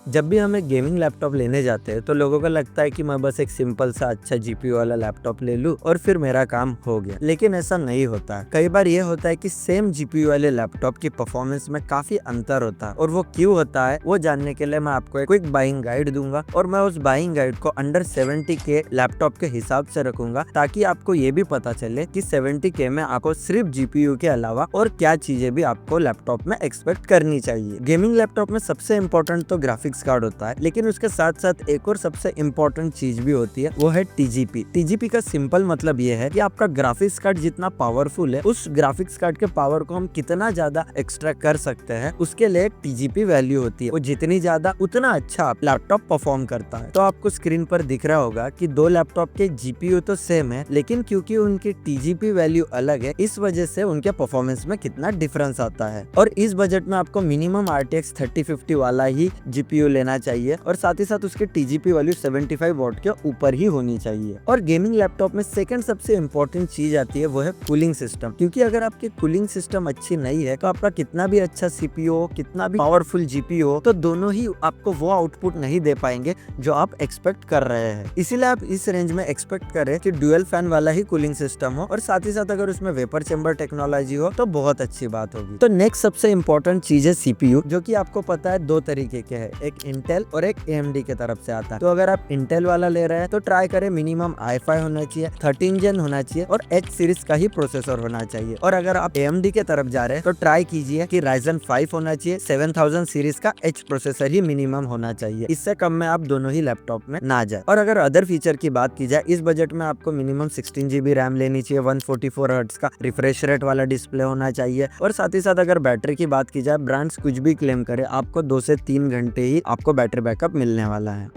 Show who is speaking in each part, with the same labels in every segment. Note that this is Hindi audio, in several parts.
Speaker 1: जब भी हम एक गेमिंग लैपटॉप लेने जाते हैं तो लोगों को लगता है कि मैं बस एक सिंपल सा अच्छा जीपीयू वाला लैपटॉप ले लूं और फिर मेरा काम हो गया, लेकिन ऐसा नहीं होता। कई बार ये होता है कि सेम जीपीयू वाले लैपटॉप की परफॉर्मेंस में काफी अंतर होता है, और वो क्यों होता है वो जानने के लिए मैं आपको एक क्विक बाइंग गाइड दूंगा, और मैं उस बाइंग गाइड को अंडर 70K लैपटॉप के हिसाब से रखूंगा, ताकि आपको ये भी पता चले कि 70K में आपको सिर्फ जीपीयू के अलावा और क्या चीजें भी आपको लैपटॉप में एक्सपेक्ट करनी चाहिए। गेमिंग लैपटॉप में सबसे इम्पोर्टेंट तो ग्राफिक्स कार्ड होता है, लेकिन उसके साथ साथ एक और सबसे इम्पोर्टेंट चीज भी होती है, वो है टीजीपी। टीजीपी का सिंपल मतलब ये है कि आपका ग्राफिक्स कार्ड जितना पावरफुल है, उस ग्राफिक्स कार्ड के पावर को हम कितना ज्यादा एक्स्ट्रा कर सकते हैं, उसके लिए एक टीजीपी वैल्यू होती है। वो जितनी ज्यादा उतना अच्छा लैपटॉप परफॉर्म करता है। तो आपको स्क्रीन पर दिख रहा होगा कि दो लैपटॉप के जीपीयू तो सेम है, लेकिन क्योंकि उनकी टीजीपी वैल्यू अलग है, इस वजह से उनके परफॉर्मेंस में कितना डिफरेंस आता है। और इस बजट में आपको मिनिमम RTX 3050 वाला ही जीपीयू लेना चाहिए, और साथ ही साथ उसकी टीजीपी वैल्यू 75 वॉट के ऊपर ही होनी चाहिए। और गेमिंग लैपटॉप में सेकंड सबसे इम्पोर्टेंट चीज आती है, वो है कूलिंग सिस्टम। क्योंकि अगर आपकी कूलिंग सिस्टम अच्छी नहीं है तो आपका कितना भी अच्छा सीपीयू हो, कितना भी पावरफुल जीपीयू हो, तो दोनों ही आपको वो आउटपुट नहीं दे पाएंगे जो आप एक्सपेक्ट कर रहे हैं। इसीलिए आप इस रेंज में एक्सपेक्ट करें कि ड्यूअल फैन वाला ही कूलिंग सिस्टम हो, और साथ ही साथ अगर उसमें वेपर चेंबर टेक्नोलॉजी हो तो बहुत अच्छी बात होगी। तो नेक्स्ट सबसे इम्पोर्टेंट चीज है सीपीयू, जो कि आपको पता है दो तरीके के हैं, एक इंटेल और एक AMD के तरफ से आता है। तो अगर आप इंटेल वाला ले रहे हैं तो ट्राई करें मिनिमम i5 होना चाहिए, 13 जेन होना चाहिए, और H सीरीज का ही प्रोसेसर होना चाहिए। और अगर आप AMD के तरफ जा रहे हैं तो ट्राई कीजिए कि Ryzen 5 होना चाहिए, 7000 सीरीज का H प्रोसेसर ही मिनिमम होना चाहिए। इससे कम में आप दोनों ही लैपटॉप में ना जाए। और अगर अदर फीचर की बात की जाए, इस बजट में आपको मिनिमम 16GB रैम लेनी चाहिए, 144 हर्ट्ज का रिफ्रेश रेट वाला डिस्प्ले होना चाहिए, और साथ ही साथ अगर बैटरी की बात की जाए, ब्रांड्स कुछ भी क्लेम करे, आपको 2 से 3 घंटे ही आपको बैटरी बैकअप मिलने वाला है।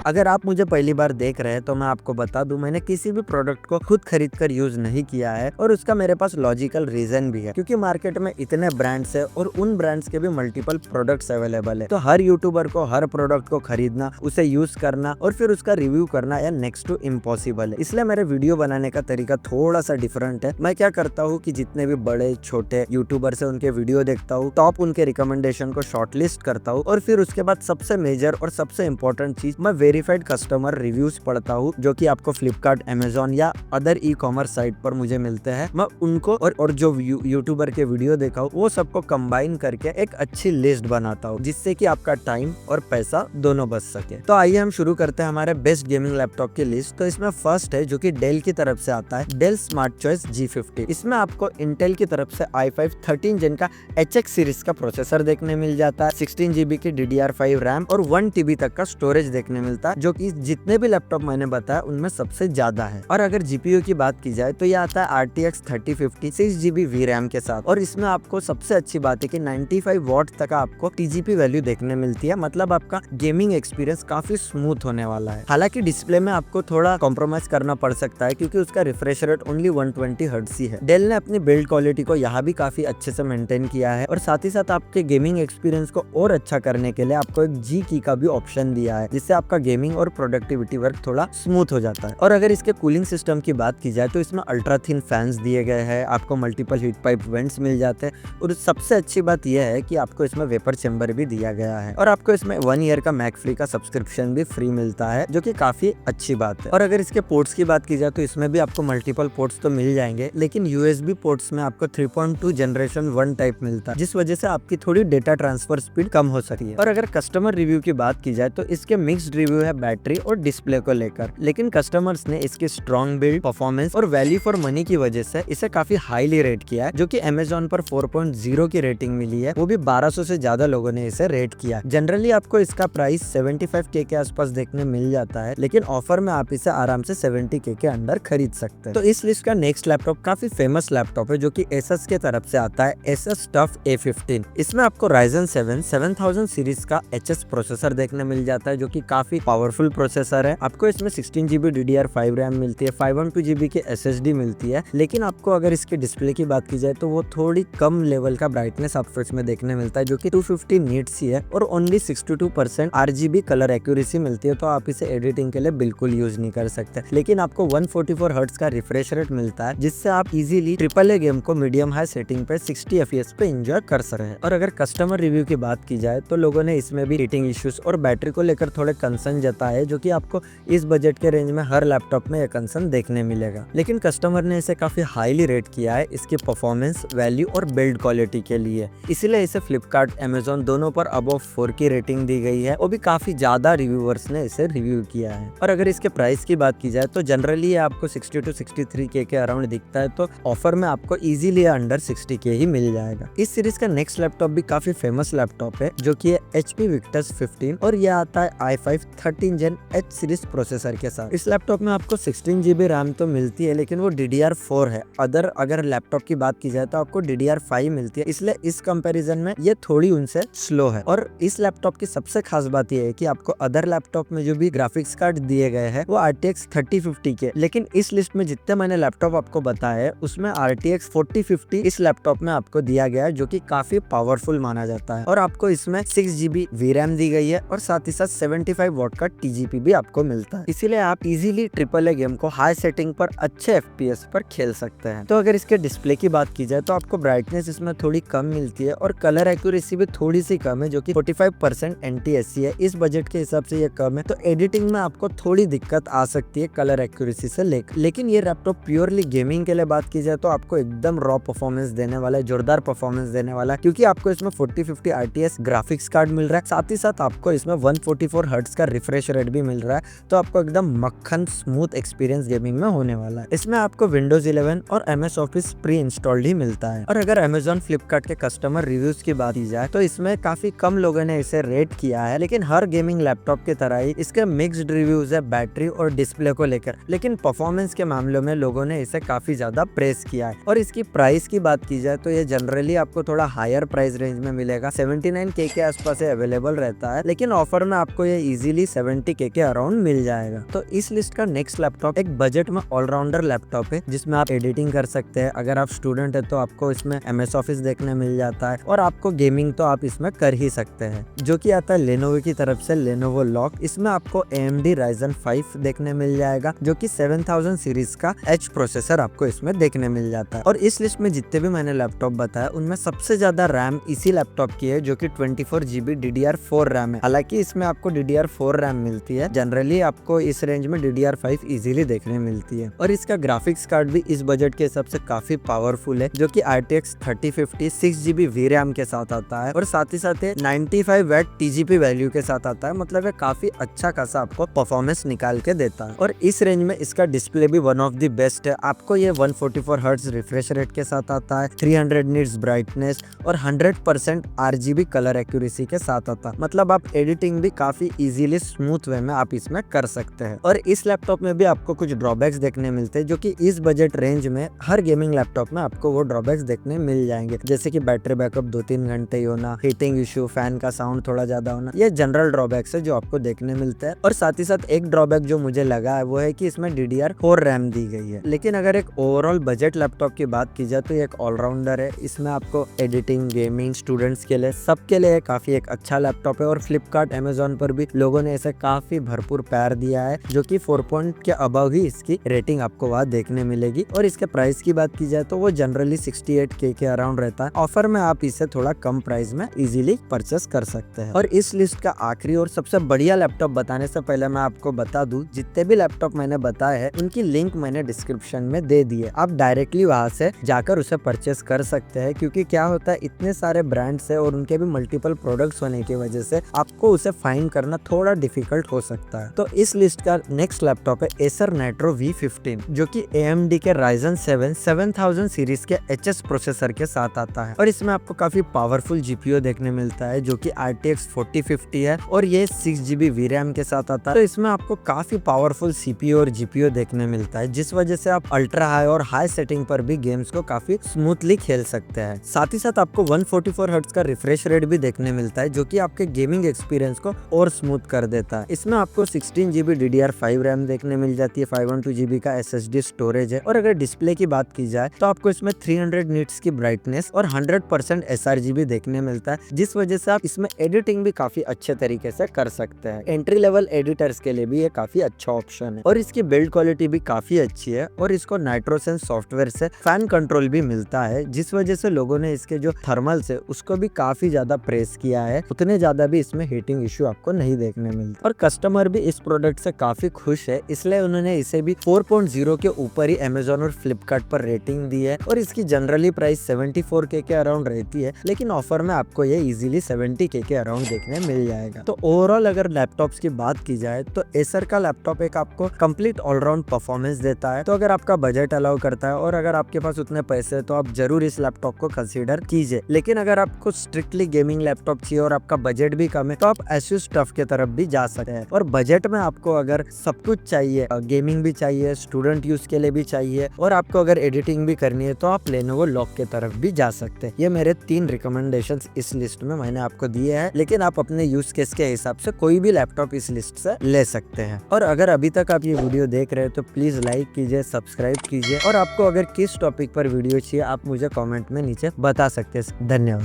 Speaker 1: अगर आप मुझे पहली बार देख रहे हैं तो मैं आपको बता दूं, मैंने किसी भी प्रोडक्ट को खुद खरीद कर यूज नहीं किया है, और उसका मेरे पास लॉजिकल रीजन भी है, क्योंकि मार्केट में इतने ब्रांड्स है और उन ब्रांड्स के भी मल्टीपल प्रोडक्ट्स अवेलेबल है। तो हर यूट्यूबर को हर प्रोडक्ट को खरीदना, उसे यूज करना और फिर उसका रिव्यू करना या नेक्स्ट टू इम्पॉसिबल है। इसलिए मेरे वीडियो बनाने का तरीका थोड़ा सा डिफरेंट है। मैं क्या करता हूँ कि जितने भी बड़े छोटे यूट्यूबर्स है उनके वीडियो देखता हूँ, टॉप उनके रिकमेंडेशन को शॉर्टलिस्ट करता हूँ, और फिर उसके बाद सबसे मेजर और सबसे इंपॉर्टेंट चीज, मैं वेरीफाइड कस्टमर रिव्यूज पढ़ता हूँ, जो कि आपको फ्लिपकार्ट, अमेजोन या अदर ई-कॉमर्स साइट पर मुझे मिलते हैं। मैं उनको और जो यूट्यूबर के वीडियो देखा हूँ वो सबको कंबाइन करके एक अच्छी लिस्ट बनाता हूँ, जिससे कि आपका टाइम और पैसा दोनों बच सके। तो आइए हम शुरू करते हैं हमारे बेस्ट गेमिंग लैपटॉप की लिस्ट। तो इसमें फर्स्ट है, जो कि डेल की तरफ से आता है, डेल स्मार्ट चॉइस G50। इसमें आपको इंटेल की तरफ से i5 13 जेन का HX सीरीज का प्रोसेसर देखने मिल जाता है, 16GB की DDR5 रैम और 1TB तक का स्टोरेज देखने मिलता है, जो कि जितने भी लैपटॉप मैंने बताया उनमें सबसे ज्यादा है। और अगर जीपीयू की बात की जाए तो ये आता है RTX 3050 6GB VRAM के साथ, और इसमें आपको सबसे अच्छी बात है कि 95 वॉट तक आपको TGP वैल्यू देखने मिलती है। मतलब आपका गेमिंग एक्सपीरियंस काफी स्मूथ होने वाला है। हालांकि डिस्प्ले में आपको थोड़ा कॉम्प्रोमाइज करना पड़ सकता है, क्योंकि उसका रिफ्रेश रेट ओनली 120 हर्ट्ज ही है। डेल ने अपनी बिल्ड क्वालिटी को यहाँ भी काफी अच्छे से मेंटेन किया है, और साथ ही साथ आपके गेमिंग एक्सपीरियंस को और अच्छा करने के लिए आपको एक G की का भी ऑप्शन दिया है, जिससे आपका गेमिंग और प्रोडक्टिविटी वर्क थोड़ा स्मूथ हो जाता है। और अगर इसके कूलिंग सिस्टम की बात की जाए तो इसमें अल्ट्रा थिन फैंस दिए गए हैं, आपको मल्टीपल हीट पाइप वेंट्स मिल जाते हैं, और सबसे अच्छी बात यह है कि आपको इसमें वेपर चेंबर भी दिया गया है, और आपको इसमें 1 ईयर का मैक फ्री का सब्सक्रिप्शन भी फ्री मिलता है, जो कि काफी अच्छी बात है। और अगर इसके पोर्ट्स की बात की जाए तो इसमें भी आपको मल्टीपल पोर्ट्स तो मिल जाएंगे, लेकिन USB पोर्ट्स में आपको 3.2 जनरेशन 1 टाइप मिलता है, जिस वजह से आपकी थोड़ी डेटा ट्रांसफर स्पीड कम हो सकती है। और अगर कस्टमर रिव्यू की बात की जाए तो इसके मिक्स्ड रिव्यू है बैटरी और डिस्प्ले को लेकर, लेकिन कस्टमर्स ने इसकी स्ट्रॉन्ग बिल्ड, परफॉर्मेंस और वैल्यू फॉर मनी की वजह से इसे काफी हाईली रेट किया है, जो कि अमेजोन पर 4.0 की रेटिंग मिली है, वो भी 1200 से ज्यादा लोगों ने इसे रेट किया। जनरली आपको इसका प्राइस 75K के आसपास देखने मिल जाता है, लेकिन ऑफर में आप इसे आराम से 70K के अंदर खरीद सकते हैं। तो इस लिस्ट का नेक्स्ट लैपटॉप काफी फेमस लैपटॉप है, जो कि Asus के तरफ से आता है, Asus TUF A15। इसमें आपको Ryzen 7 7000 सीरीज का HS प्रोसेसर देखने मिल जाता है, जो कि काफी पावरफुल प्रोसेसर है। आपको इसमें 16GB DDR5 रैम मिलती है, 512GB की SSD मिलती है। लेकिन आपको अगर इसके डिस्प्ले की बात की जाए तो वो थोड़ी कम लेवल का ब्राइटनेस आपको इसमें देखने मिलता है, जो कि 250 नीट्स ही है, और ओनली 62% RGB कलर एक्यूरेसी मिलती है। तो आप इसे एडिटिंग के लिए बिल्कुल यूज नहीं कर सकते। लेकिन आपको 144 हर्ट्ज का रिफ्रेश रेट मिलता है, जिससे आप इजीली AAA गेम को मीडियम हाई सेटिंग पे 60 FPS पे एंजॉय कर सकते हैं। और अगर कस्टमर रिव्यू की बात की जाए तो लोगों ने इसमें भी हीटिंग इश्यूज और बैटरी को लेकर थोड़े कंसर्न जताए, जो कि आपको इस बजट के रेंज में हर लैपटॉप में यह कंसर्न देखने मिलेगा। लेकिन कस्टमर ने इसे काफी हाईली रेट किया है इसकी परफॉर्मेंस, वैल्यू और बिल्ड क्वालिटी के लिए। इसीलिए इसे फ्लिपकार्ट, अमेजोन दोनों पर अबव 4 की रेटिंग दी गई है, वो भी काफी ज्यादा रिव्यूअर्स ने इसे रिव्यू किया है। और अगर इसके प्राइस की बात की जाए तो जनरली ये आपको 60 to 63K के अराउंड दिखता है, तो ऑफर में आपको इजीली अंडर 60K ही मिल जाएगा। इस सीरीज का नेक्स्ट लैपटॉप भी काफी फेमस लैपटॉप है, जो कि है HP Victus 15, और ये आता है i5 13 Gen H series processor के साथ। इस लैपटॉप में आपको 16GB रैम तो मिलती है, लेकिन वो DDR4 है। अगर लैपटॉप की बात की जाए तो आपको DDR5 मिलती है, इसलिए इस कंपैरिजन में ये थोड़ी उनसे स्लो है। और इस लैपटॉप की सबसे खास बात यह है कि आपको अदर लैपटॉप में जो भी ग्राफिक्स कार्ड दिए गए हैं वो RTX 3050 के, लेकिन इस लिस्ट में जितने मैंने लैपटॉप आपको बताया है उसमें RTX 4050 इस लैपटॉप में आपको दिया गया है, जो कि काफी पावरफुल माना जाता है। और आपको इसमें 6GB VRAM दी गई है, और साथ ही साथ 75 वॉट का TGP भी आपको मिलता है। इसीलिए आप इजीली AAA गेम को हाई सेटिंग पर अच्छे FPS पर खेल सकते हैं। तो अगर इसके डिस्प्ले की बात की जाए तो आपको ब्राइटनेस इसमें थोड़ी कम मिलती है, और कलर एक्यूरेसी भी थोड़ी सी कम है, जो कि 45% NTSC है। इस बजट के हिसाब से ये कम है, तो एडिटिंग में आपको थोड़ी दिक्कत आ सकती है कलर एक्यूरेसी से लेकिन ये लैपटॉप प्योरली गेमिंग के लिए बात की जाए तो आपको एकदम रॉ परफॉर्मेंस देने वाला है, जोरदार परफॉर्मेंस देने वाला है, क्योंकि आपको इसमें 4050 RTS ग्राफिक्स कार्ड मिल रहा है। साथ ही साथ आपको इसमें 144 हर्ट्ज का रिफ्रेश रेट भी मिल रहा है, तो आपको एकदम मक्खन स्मूथ एक्सपीरियंस गेमिंग में होने वाला है। इसमें आपको Windows 11 और MS Office प्री इंस्टॉल्ड ही मिलता है। और अगर Amazon फ्लिपकार्ट के कस्टमर रिव्यूज की बात की जाए तो इसमें काफी कम लोगों ने इसे रेट किया है, लेकिन हर गेमिंग लैपटॉप की तरह ही इसके मिक्स्ड रिव्यूज है बैटरी और डिस्प्ले को लेकर, लेकिन परफॉर्मेंस के मामलों में लोगों ने इसे काफी ज्यादा प्रेस किया है। और इसकी प्राइस की बात की जाए तो ये जनरली आपको थोड़ा हायर प्राइस रेंज में मिलेगा, 79K के आसपास अवेलेबल रहता है, लेकिन ऑफर में आपको ये इजीली 70K के अराउंड मिल जाएगा। तो इस लिस्ट का नेक्स्ट लैपटॉप एक बजट में ऑलराउंडर लैपटॉप है, जिसमें आप एडिटिंग कर सकते हैं। अगर आप स्टूडेंट है तो आपको इसमें MS Office देखने मिल जाता है, और आपको गेमिंग तो आप इसमें कर ही सकते हैं, जो कि आता है Lenovo की तरफ से Lenovo Lock। इसमें आपको AMD Ryzen 5 देखने मिल जाएगा, जो कि 7000 सीरीज का H प्रोसेसर आपको इसमें देखने मिल जाता है। और इस लिस्ट में जितने भी मैंने लैपटॉप बताया उनमें सबसे ज्यादा रैम इसी लैपटॉप की है, जो कि 24GB DDR4 रैम है। हालांकि इसमें आपको DDR4 रैम मिलती है, जनरली आपको इस रेंज में DDR5 इजीली देखने मिलती है। और इसका ग्राफिक्स कार्ड भी इस बजट के हिसाब से काफी पावरफुल है, जो कि RTX 3050 6GB VRAM के साथ आता है, और साथ ही साथ 95 वैट TGP वैल्यू के साथ आता है। मतलब ये काफी अच्छा खासा आपको परफॉर्मेंस निकाल के देता है। और इस रेंज में इसका डिस्प्ले भी वन ऑफ द बेस्ट है। आपको ये 144 हर्ट्ज रिफ्रेश रेट के साथ आता है, 300 निट्स ब्राइटनेस और 100% RGB कलर एक्यूरेसी के साथ आता है। मतलब आप एडिटिंग भी काफी इजीली स्मूथ वे में आप इसमें कर सकते हैं। और इस लैपटॉप में भी आपको कुछ ड्रॉबैक्स देखने मिलते हैं, जो कि इस बजट रेंज में हर गेमिंग लैपटॉप में आपको वो ड्रॉबैक्स देखने मिल जाएंगे, जैसे कि बैटरी बैकअप 2-3 घंटे ही होना, हीटिंग इश्यू, फैन का साउंड थोड़ा ज्यादा होना। ये जनरल ड्रॉबैक्स है जो आपको देखने मिलता है। और साथ ही साथ एक ड्रॉबैक जो मुझे लगा है वो है कि इसमें DDR4 रैम दी गई है। लेकिन अगर एक ओवरऑल बजट लैपटॉप की बात की जाए तो ये एक ऑलराउंडर है। इसमें आपको एडिटिंग, गेमिंग, स्टूडेंट्स के लिए, सबके लिए काफी एक अच्छा लैपटॉप है। और फ्लिपकार्ट, अमेजोन पर भी लोगों ने इसे काफी भरपूर प्यार दिया है, जो कि 4 पॉइंट के अबव ही इसकी रेटिंग आपको वहाँ देखने मिलेगी। और इसके प्राइस की बात की जाए तो वो जनरली 68K के अराउंड रहता है। ऑफर में आप इसे थोड़ा कम प्राइस में इजीली परचेस कर सकते हैं। और इस लिस्ट का आखिरी और सबसे बढ़िया लैपटॉप बताने से पहले मैं आपको बता दूं, जितने भी लैपटॉप मैंने बताए हैं उनकी लिंक मैंने डिस्क्रिप्शन में दे दी है। आप डायरेक्टली वहां से जाकर उसे परचेस कर सकते हैं, क्योंकि क्या होता है इतने सारे ब्रांड्स है और उनके भी मल्टीपल प्रोडक्ट्स होने की वजह से आपको उसे फाइंड करना थोड़ा डिफिकल्ट हो सकता है। तो इस लिस्ट का नेक्स्ट लैपटॉप है Acer Nitro V15, जो कि AMD के Ryzen 7 7000 सीरीज के HS प्रोसेसर के साथ आता है। और इसमें आपको काफी पावरफुल GPU देखने मिलता है, जो कि RTX 4050 है, और ये 6GB VRAM के साथ आता है। तो इसमें आपको काफी पावरफुल CPU और GPU देखने मिलता है, जिस वजह से आप अल्ट्रा हाई और हाई सेटिंग पर भी गेम्स को काफी स्मूथली खेल सकते हैं। साथ ही साथ आपको 144 हर्ट्ज का रिफ्रेश रेट भी देखने मिलता है, जो कि आपके गेमिंग एक्सपीरियंस को और स्मूथ कर देता है। इसमें आपको 16 GB DDR5 रैम देखने मिल जाती है, 512 GB का SSD स्टोरेज है। और अगर डिस्प्ले की बात की जाए तो आपको इसमें 300 निट्स की ब्राइटनेस और 100% sRGB देखने मिलता है, जिस वजह से आप इसमें एडिटिंग भी काफी अच्छे तरीके से कर सकते हैं। एंट्री लेवल एडिटर्स के लिए भी ये काफी अच्छा ऑप्शन है और इसकी बिल्ड क्वालिटी भी काफी अच्छी है और इसको नाइट्रोसेंस सॉफ्टवेयर से फैन कंट्रोल भी मिलता है, जिस वजह से लोगों ने इसके जो थर्मल्स है उसको भी काफी ज्यादा प्रेस किया है। उतने ज्यादा भी इसमें हीटिंग इश्यू आपको नहीं देखने मिलता और कस्टमर भी इस प्रोडक्ट से काफी खुश है, इसलिए उन्होंने इसे भी 4.0 के ऊपर ही अमेजोन और फ्लिपकार्ट पर रेटिंग दी है। और इसकी जनरली प्राइस 74K के अराउंड रहती है, लेकिन ऑफर में आपको ये इजीली 70K के अराउंड देखने मिल जाएगा। तो ओवरऑल अगर लैपटॉप्स की बात की जाए तो एसर का लैपटॉप एक आपको कंप्लीट ऑलराउंड परफॉर्मेंस देता है। तो अगर आपका बजट अलाउ करता है और अगर आपके पास उतने पैसे है तो आप जरूर इस लैपटॉप को कंसीडर कीजिए। लेकिन अगर आपको स्ट्रिक्टली गेमिंग लैपटॉप चाहिए और आपका बजट भी कम है तो आप एसूस टफ के तरफ भी जा सकते हैं। और बजट में आपको अगर सब कुछ चाहिए, गेमिंग भी चाहिए, स्टूडेंट यूज के लिए भी चाहिए और आपको अगर एडिटिंग भी करनी है तो आप लेनोवो लॉक के तरफ भी जा सकते हैं। ये मेरे 3 रिकमेंडेशंस इस लिस्ट में मैंने आपको दिए हैं, लेकिन आप अपने यूज केस के हिसाब से कोई भी लैपटॉप इस लिस्ट से ले सकते हैं। और अगर अभी तक आप ये वीडियो देख रहे हैं तो प्लीज लाइक कीजिए, सब्सक्राइब कीजिए और आपको अगर किस टॉपिक पर वीडियो चाहिए आप मुझे कमेंट में नीचे बता सकते हैं। धन्यवाद।